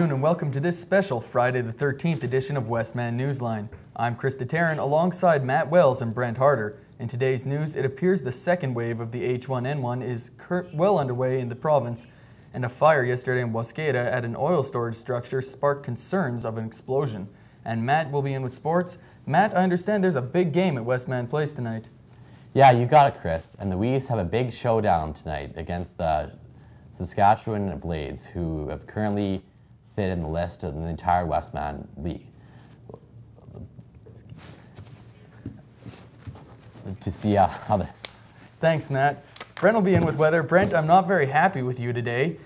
afternoon and welcome to this special Friday the 13th edition of Westman Newsline. I'm Krista Tarrant alongside Matt Wells and Brent Harder. In today's news, it appears the second wave of the H1N1 is well underway in the province, and a fire yesterday in Wascada at an oil storage structure sparked concerns of an explosion. And Matt will be in with sports. Matt, I understand there's a big game at Westman Place tonight. Yeah, you got it, Chris. And the Wees have a big showdown tonight against the Saskatchewan Blades, who have currently sit in the list of the entire Westman League. To see how the... Thanks, Matt. Brent will be in with weather. Brent, I'm not very happy with you today.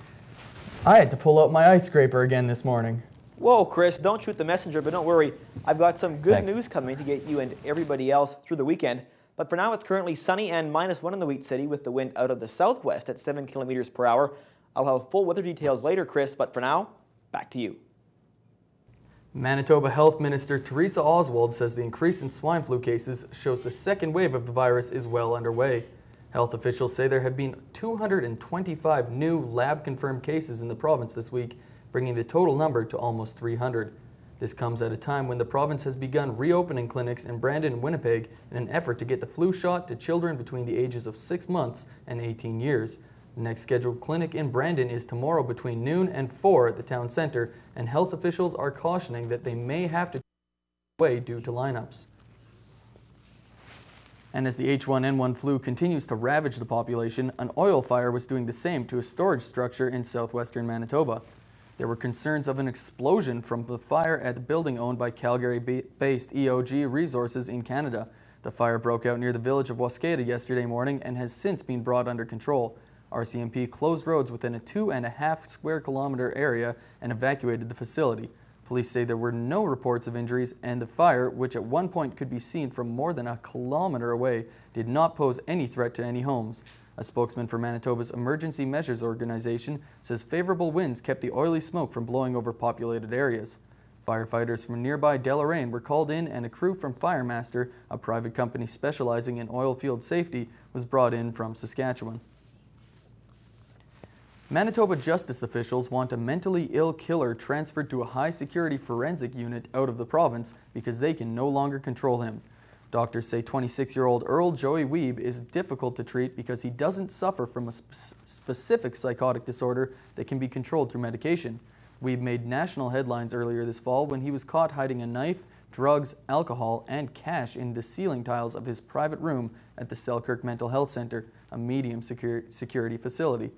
I had to pull out my ice scraper again this morning. Whoa, Chris, don't shoot the messenger, but don't worry. I've got some good news coming to get you and everybody else through the weekend. But for now, it's currently sunny and -1 in the Wheat City with the wind out of the southwest at 7 kilometers per hour. I'll have full weather details later, Chris, but for now, back to you. Manitoba Health Minister Teresa Oswald says the increase in swine flu cases shows the second wave of the virus is well underway. Health officials say there have been 225 new lab-confirmed cases in the province this week, bringing the total number to almost 300. This comes at a time when the province has begun reopening clinics in Brandon and Winnipeg in an effort to get the flu shot to children between the ages of 6 months and 18 years. The next scheduled clinic in Brandon is tomorrow between noon and 4 at the town centre, and health officials are cautioning that they may have to away due to lineups. And as the H1N1 flu continues to ravage the population, an oil fire was doing the same to a storage structure in southwestern Manitoba. There were concerns of an explosion from the fire at the building owned by Calgary-based EOG Resources in Canada. The fire broke out near the village of Wascada yesterday morning and has since been brought under control. RCMP closed roads within a 2.5 square kilometer area and evacuated the facility. Police say there were no reports of injuries, and the fire, which at one point could be seen from more than a kilometer away, did not pose any threat to any homes. A spokesman for Manitoba's Emergency Measures Organization says favorable winds kept the oily smoke from blowing over populated areas. Firefighters from nearby Deloraine were called in, and a crew from Firemaster, a private company specializing in oil field safety, was brought in from Saskatchewan. Manitoba justice officials want a mentally ill killer transferred to a high-security forensic unit out of the province because they can no longer control him. Doctors say 26-year-old Earl Joey Weeb is difficult to treat because he doesn't suffer from a specific psychotic disorder that can be controlled through medication. Weeb made national headlines earlier this fall when he was caught hiding a knife, drugs, alcohol, and cash in the ceiling tiles of his private room at the Selkirk Mental Health Centre, a medium security facility.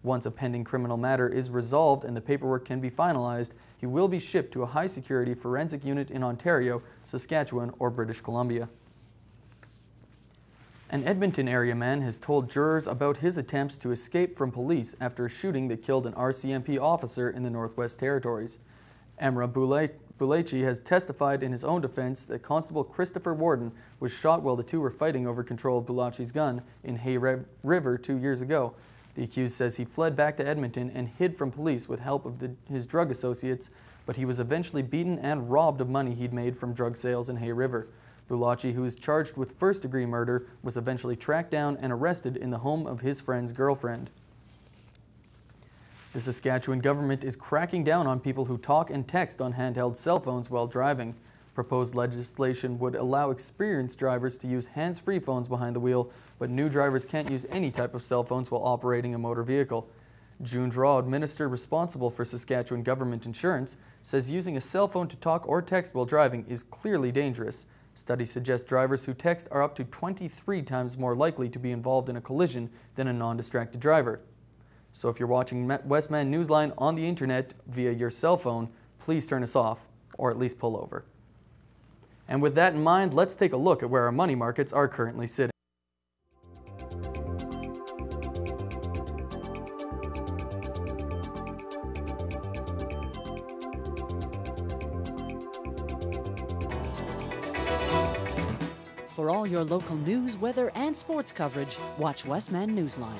Once a pending criminal matter is resolved and the paperwork can be finalized, he will be shipped to a high-security forensic unit in Ontario, Saskatchewan, or British Columbia. An Edmonton area man has told jurors about his attempts to escape from police after a shooting that killed an RCMP officer in the Northwest Territories. Emra Bulachi has testified in his own defense that Constable Christopher Warden was shot while the two were fighting over control of Bulachi's gun in Hay River 2 years ago. The accused says he fled back to Edmonton and hid from police with help of his drug associates, but he was eventually beaten and robbed of money he'd made from drug sales in Hay River. Bulachi, who is charged with first-degree murder, was eventually tracked down and arrested in the home of his friend's girlfriend. The Saskatchewan government is cracking down on people who talk and text on handheld cell phones while driving. Proposed legislation would allow experienced drivers to use hands-free phones behind the wheel, but new drivers can't use any type of cell phones while operating a motor vehicle. June Draud, minister responsible for Saskatchewan government insurance, says using a cell phone to talk or text while driving is clearly dangerous. Studies suggest drivers who text are up to 23 times more likely to be involved in a collision than a non-distracted driver. So if you're watching Westman Newsline on the internet via your cell phone, please turn us off, or at least pull over. And with that in mind, let's take a look at where our money markets are currently sitting. For all your local news, weather, and sports coverage, watch Westman Newsline.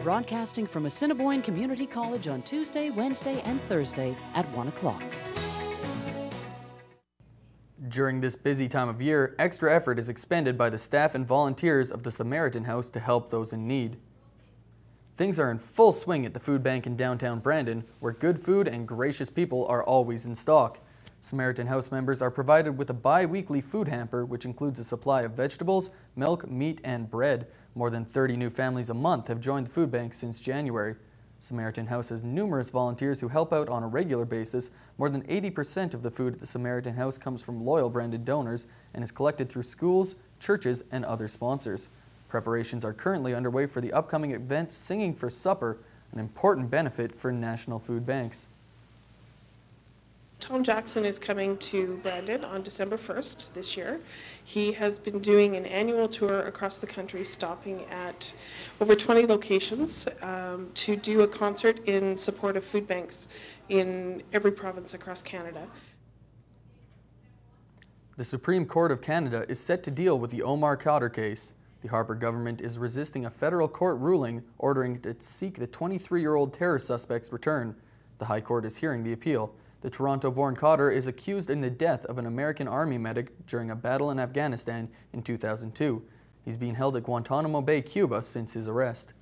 Broadcasting from Assiniboine Community College on Tuesday, Wednesday, and Thursday at 1 o'clock. During this busy time of year, extra effort is expended by the staff and volunteers of the Samaritan House to help those in need. Things are in full swing at the food bank in downtown Brandon, where good food and gracious people are always in stock. Samaritan House members are provided with a bi-weekly food hamper, which includes a supply of vegetables, milk, meat, and bread. More than 30 new families a month have joined the food bank since January. Samaritan House has numerous volunteers who help out on a regular basis. More than 80% of the food at the Samaritan House comes from loyal Brandon donors and is collected through schools, churches, and other sponsors. Preparations are currently underway for the upcoming event Singing for Supper, an important benefit for national food banks. Tom Jackson is coming to Brandon on December 1st this year. He has been doing an annual tour across the country, stopping at over 20 locations to do a concert in support of food banks in every province across Canada. The Supreme Court of Canada is set to deal with the Omar Khadr case. The Harper government is resisting a federal court ruling ordering it to seek the 23-year-old terror suspect's return. The High Court is hearing the appeal. The Toronto-born Khadr is accused in the death of an American Army medic during a battle in Afghanistan in 2002. He's been held at Guantanamo Bay, Cuba since his arrest.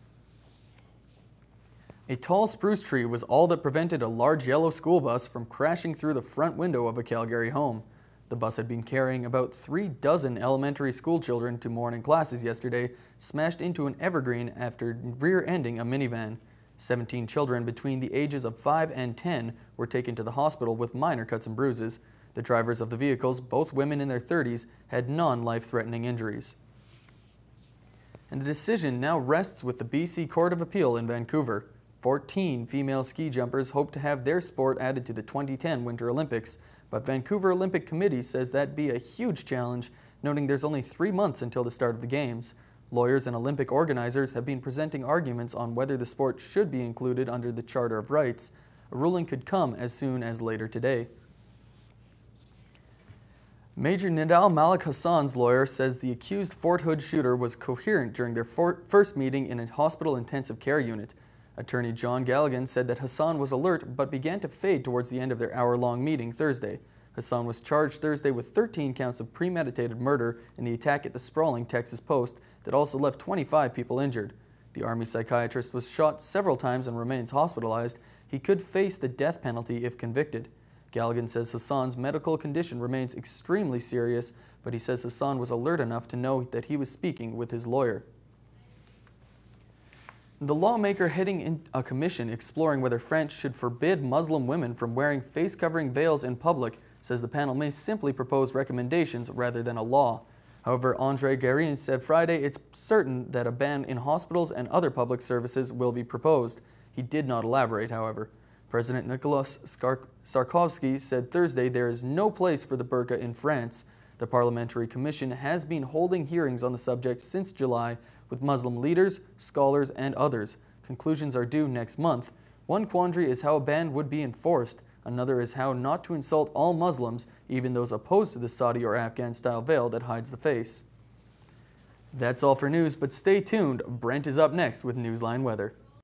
A tall spruce tree was all that prevented a large yellow school bus from crashing through the front window of a Calgary home. The bus had been carrying about 3 dozen elementary school children to morning classes yesterday, smashed into an evergreen after rear-ending a minivan. 17 children between the ages of 5 and 10 were taken to the hospital with minor cuts and bruises. The drivers of the vehicles, both women in their 30s, had non-life-threatening injuries. And the decision now rests with the BC Court of Appeal in Vancouver. 14 female ski jumpers hope to have their sport added to the 2010 Winter Olympics, but Vancouver Olympic Committee says that'd be a huge challenge, noting there's only 3 months until the start of the Games. Lawyers and Olympic organizers have been presenting arguments on whether the sport should be included under the Charter of Rights. A ruling could come as soon as later today. Major Nidal Malik Hassan's lawyer says the accused Fort Hood shooter was coherent during their first meeting in a hospital intensive care unit. Attorney John Galligan said that Hassan was alert but began to fade towards the end of their hour-long meeting Thursday. Hassan was charged Thursday with 13 counts of premeditated murder in the attack at the sprawling Texas Post that also left 25 people injured. The Army psychiatrist was shot several times and remains hospitalized. He could face the death penalty if convicted. Galligan says Hassan's medical condition remains extremely serious, but he says Hassan was alert enough to know that he was speaking with his lawyer. The lawmaker heading in a commission exploring whether France should forbid Muslim women from wearing face-covering veils in public says the panel may simply propose recommendations rather than a law. However, André Guérin said Friday it's certain that a ban in hospitals and other public services will be proposed. He did not elaborate, however. President Nicolas Sarkozy said Thursday there is no place for the burqa in France. The Parliamentary Commission has been holding hearings on the subject since July with Muslim leaders, scholars, and others. Conclusions are due next month. One quandary is how a ban would be enforced. Another is how not to insult all Muslims, even those opposed to the Saudi or Afghan-style veil that hides the face. That's all for news, but stay tuned. Brent is up next with Newsline Weather.